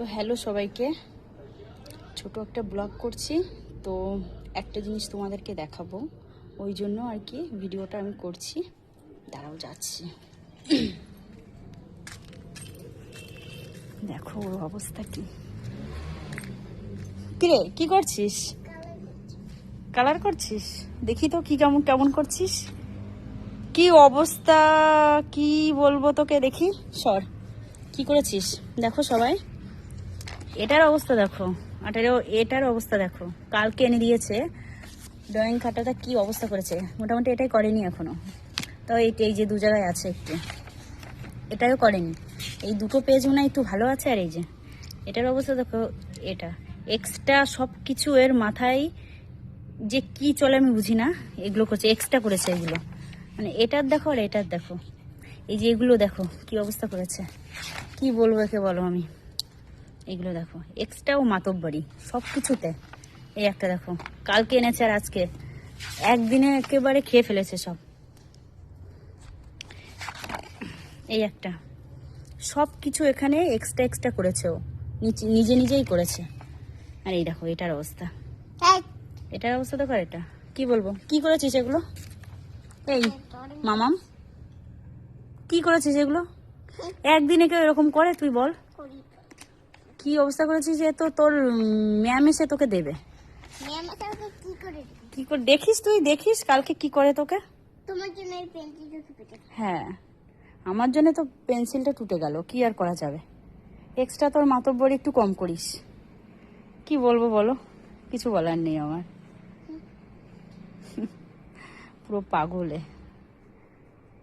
তো হ্যালো সবাইকে, ছোট একটা ব্লগ করছি। তো একটা জিনিস তোমাদেরকে দেখাবো, ওই জন্য আর কি ভিডিওটা আমি করছি। দাঁড়াও যাচ্ছি। দেখো ওর অবস্থা কি। কিরে কি করছিস? কালার করছিস? দেখি তো কি কেমন কেমন করছিস। কি অবস্থা, কি বলবো তোকে, দেখি সর। কি করেছিস দেখো সবাই, এটার অবস্থা দেখো, আর এটার অবস্থা দেখো। কালকে এনে দিয়েছে ড্রয়িং খাতাটা, কি অবস্থা করেছে। মোটামুটি এটাই করেনি এখনো, তো এই যে দু জায়গায় আছে একটু, এটাও করেনি। এই দুটো পেজ মনে হয় একটু ভালো আছে, আর এই যে এটার অবস্থা দেখো। এটা এক্সট্রা সব কিছু এর মাথায় যে কি চলে আমি বুঝি না, এগুলো করছে, এক্সট্রা করেছে এগুলো। মানে এটার দেখো আর এটার দেখো, এই যে এগুলো দেখো কি অবস্থা করেছে। কি বলবো একে বলো আমি। এগুলো দেখো এক্সট্রা ও মাতব্বরি সব কিছুতে। এই একটা দেখো কালকে এনেছে, আর আজকে একদিনে একেবারে খেয়ে ফেলেছে সব। এই একটা সব কিছু এখানে এক্সট্রা এক্সট্রা করেছে ও, নিজে নিজেই করেছে। আর এই দেখো এটার অবস্থা, এটার অবস্থা দেখো। এটা কি বলবো, কি করেছিস এগুলো? এই মামাম কি করেছিস এগুলো? একদিনে কেউ এরকম করে তুই বল? কি অবস্থা করেছিস? যে তো তোর ম্যাম এসে তোকে দেবে। কি করে দেখিস, তুই দেখিস কালকে কি করে তোকে। তোমার জন্য এই পেন্সিলটা টুটে। হ্যাঁ আমার জন্য তো পেন্সিলটা টুটে গেল, কি আর করা যাবে। এক্সট্রা তোর মাতব্বরি একটু কম করিস। কি বলবো বলো, কিছু বলার নেই আমার। পুরো পাগলে।